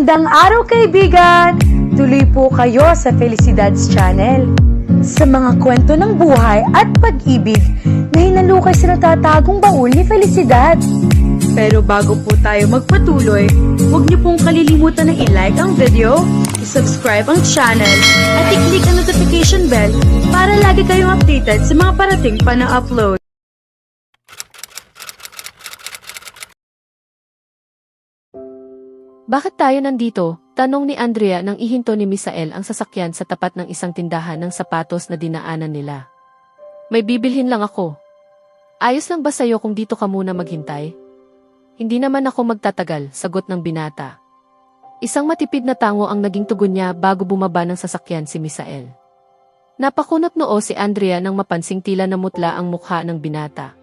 Magandang araw kaibigan! Tuloy po kayo sa Felicidad's Channel. Sa mga kwento ng buhay at pag-ibig na hinalukay sa natatagong baul ni Felicidad. Pero bago po tayo magpatuloy, huwag niyo pong kalilimutan na i-like ang video, i-subscribe ang channel, at i-click ang notification bell para lagi kayong updated sa mga parating pa na upload. Bakit tayo nandito? Tanong ni Andrea nang ihinto ni Misael ang sasakyan sa tapat ng isang tindahan ng sapatos na dinaanan nila. May bibilhin lang ako. Ayos lang ba sa'yo kung dito ka muna maghintay? Hindi naman ako magtatagal, sagot ng binata. Isang matipid na tango ang naging tugon niya bago bumaba ng sasakyan si Misael. Napakunot noo si Andrea nang mapansing tila namutla ang mukha ng binata.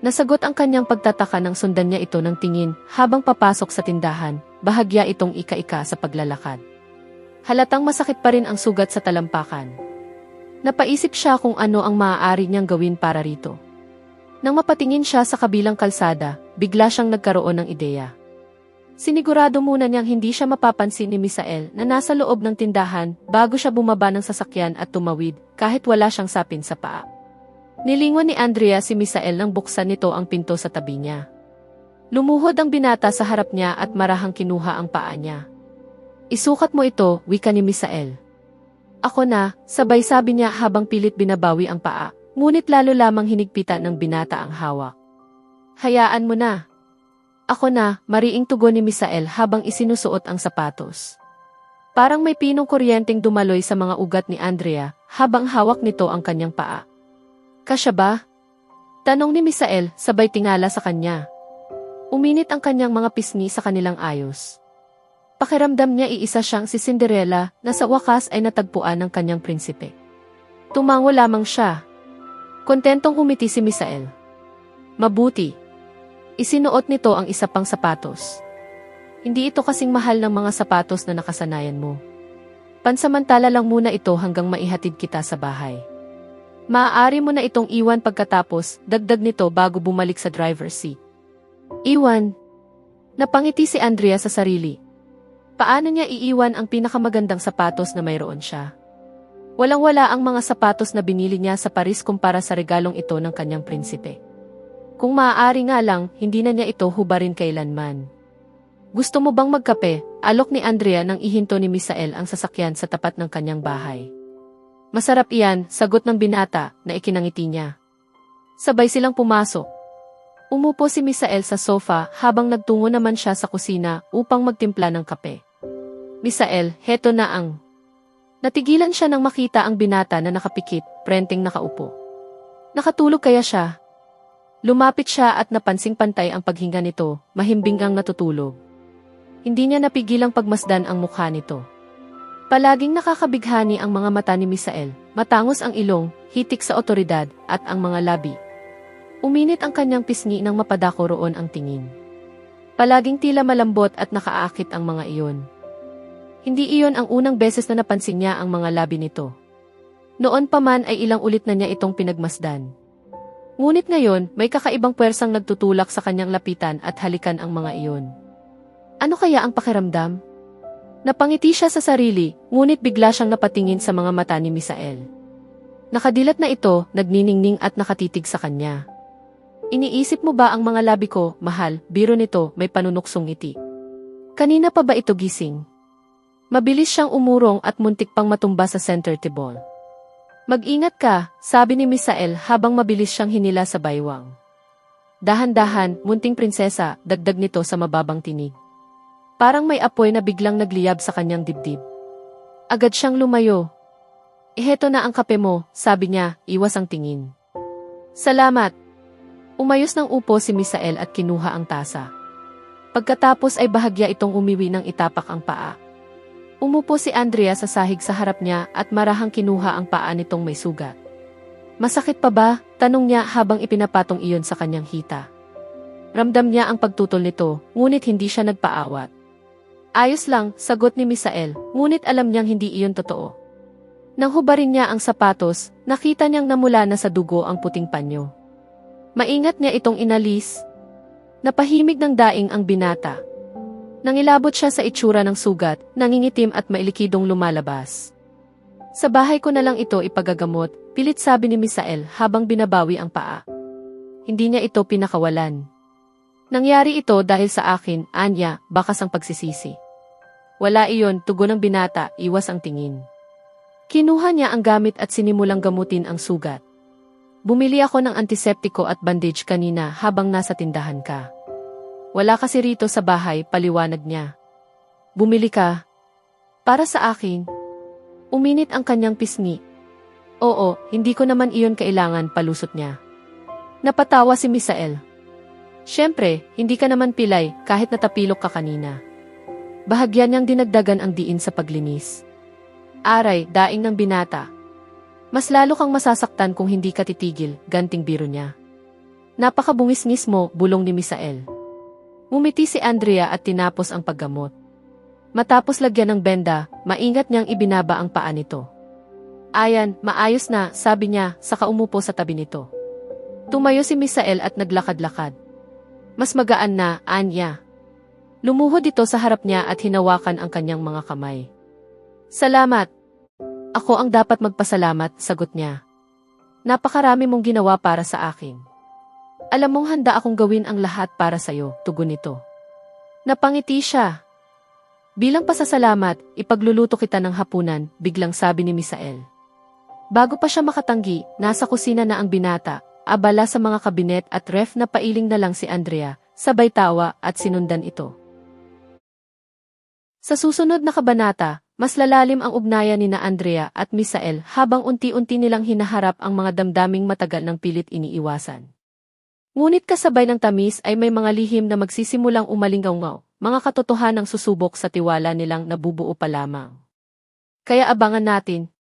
Nasagot ang kanyang pagtataka nang sundan niya ito ng tingin habang papasok sa tindahan, bahagya itong ika-ika sa paglalakad. Halatang masakit pa rin ang sugat sa talampakan. Napaisip siya kung ano ang maaari niyang gawin para rito. Nang mapatingin siya sa kabilang kalsada, bigla siyang nagkaroon ng ideya. Sinigurado muna niyang hindi siya mapapansin ni Misael na nasa loob ng tindahan bago siya bumaba ng sasakyan at tumawid kahit wala siyang sapin sa paa. Nilingon ni Andrea si Misael nang buksan nito ang pinto sa tabi niya. Lumuhod ang binata sa harap niya at marahang kinuha ang paa niya. Isukat mo ito, wika ni Misael. Ako na, sabay sabi niya habang pilit binabawi ang paa, ngunit lalo lamang hinigpitan ng binata ang hawak. Hayaan mo na. Ako na, mariing tugon ni Misael habang isinusuot ang sapatos. Parang may pinong kuryenteng dumaloy sa mga ugat ni Andrea habang hawak nito ang kanyang paa. Kasya ba? Tanong ni Misael, sabay tingala sa kanya. Uminit ang kanyang mga pisngi sa kanilang ayos. Pakiramdam niya iisa siyang si Cinderella na sa wakas ay natagpuan ng kanyang prinsipe. Tumango lamang siya. Kontentong humiti si Misael. Mabuti. Isinuot nito ang isa pang sapatos. Hindi ito kasing mahal ng mga sapatos na nakasanayan mo. Pansamantala lang muna ito hanggang maihatid kita sa bahay. Maaari mo na itong iwan pagkatapos, dagdag nito bago bumalik sa driver's seat. Iwan. Napangiti si Andrea sa sarili. Paano niya iiwan ang pinakamagandang sapatos na mayroon siya? Walang-wala ang mga sapatos na binili niya sa Paris kumpara sa regalong ito ng kanyang prinsipe. Kung maaari nga lang, hindi na niya ito hubarin kailanman. Gusto mo bang magkape? Alok ni Andrea nang ihinto ni Misael ang sasakyan sa tapat ng kanyang bahay. Masarap iyan, sagot ng binata na ikinangiti niya. Sabay silang pumasok. Umupo si Misael sa sofa habang nagtungo naman siya sa kusina upang magtimpla ng kape. Misael, heto na ang... Natigilan siya nang makita ang binata na nakapikit, prenteng nakaupo. Nakatulog kaya siya? Lumapit siya at napansing pantay ang paghinga nito, mahimbing ang natutulog. Hindi niya napigilang pagmasdan ang mukha nito. Palaging nakakabighani ang mga mata ni Misael, matangos ang ilong, hitik sa otoridad, at ang mga labi. Uminit ang kanyang pisngi nang mapadako roon ang tingin. Palaging tila malambot at nakaakit ang mga iyon. Hindi iyon ang unang beses na napansin niya ang mga labi nito. Noon pa man ay ilang ulit na niya itong pinagmasdan. Ngunit ngayon, may kakaibang puwersang nagtutulak sa kanyang lapitan at halikan ang mga iyon. Ano kaya ang pakiramdam? Napangiti siya sa sarili, ngunit bigla siyang napatingin sa mga mata ni Misael. Nakadilat na ito, nagniningning at nakatitig sa kanya. Iniisip mo ba ang mga labi ko, mahal? Biro nito, may panunuksong ngiti. Kanina pa ba ito gising? Mabilis siyang umurong at muntik pang matumba sa center table. Mag-ingat ka, sabi ni Misael habang mabilis siyang hinila sa baywang. Dahan-dahan, munting prinsesa, dagdag nito sa mababang tinig. Parang may apoy na biglang nagliyab sa kanyang dibdib. Agad siyang lumayo. Heto na ang kape mo, sabi niya, iwas ang tingin. Salamat. Umayos ng upo si Misael at kinuha ang tasa. Pagkatapos ay bahagya itong umiwi ng itapak ang paa. Umupo si Andrea sa sahig sa harap niya at marahang kinuha ang paa nitong may sugat. Masakit pa ba? Tanong niya habang ipinapatong iyon sa kanyang hita. Ramdam niya ang pagtutol nito, ngunit hindi siya nagpaawat. Ayos lang, sagot ni Misael, ngunit alam niyang hindi iyon totoo. Nang hubarin niya ang sapatos, nakita niyang namula na sa dugo ang puting panyo. Maingat niya itong inalis. Napahimig ng daing ang binata. Nangilabot siya sa itsura ng sugat, nangingitim at mailikidong lumalabas. Sa bahay ko na lang ito ipagagamot, pilit sabi ni Misael habang binabawi ang paa. Hindi niya ito pinakawalan. Nangyari ito dahil sa akin, Anya, bakas ang pagsisisi. Wala iyon, tugon ng binata, iwas ang tingin. Kinuha niya ang gamit at sinimulang gamutin ang sugat. Bumili ako ng antiseptiko at bandage kanina habang nasa tindahan ka. Wala kasi rito sa bahay, paliwanag niya. Bumili ka? Para sa akin. Uminit ang kanyang pisngi. Oo, hindi ko naman iyon kailangan, palusot niya. Napatawa si Misael. Siyempre, hindi ka naman pilay kahit natapilok ka kanina. Bahagyan niyang dinagdagan ang diin sa paglinis. Aray, daing ng binata. Mas lalo kang masasaktan kung hindi ka titigil, ganting biro niya. Napakabungis-ngis mo, bulong ni Misael. Ngumiti si Andrea at tinapos ang paggamot. Matapos lagyan ng benda, maingat niyang ibinaba ang paa nito. Ayan, maayos na, sabi niya, saka umupo sa tabi nito. Tumayo si Misael at naglakad-lakad. Mas magaan na, Anya. Lumuhod ito sa harap niya at hinawakan ang kanyang mga kamay. Salamat. Ako ang dapat magpasalamat, sagot niya. Napakarami mong ginawa para sa akin. Alam mong handa akong gawin ang lahat para sa'yo, tugon nito. Napangiti siya. Bilang pasasalamat, ipagluluto kita ng hapunan, biglang sabi ni Misael. Bago pa siya makatanggi, nasa kusina na ang binata, abala sa mga kabinet at ref na pailing na lang si Andrea, sabay tawa at sinundan ito. Sa susunod na kabanata, mas lalalim ang ugnayan ni na Andrea at Misael habang unti-unti nilang hinaharap ang mga damdaming matagal ng pilit iniiwasan. Ngunit kasabay ng tamis ay may mga lihim na magsisimulang umalingaw-ngaw, mga katotohanang susubok sa tiwala nilang nabubuo pa lamang. Kaya abangan natin,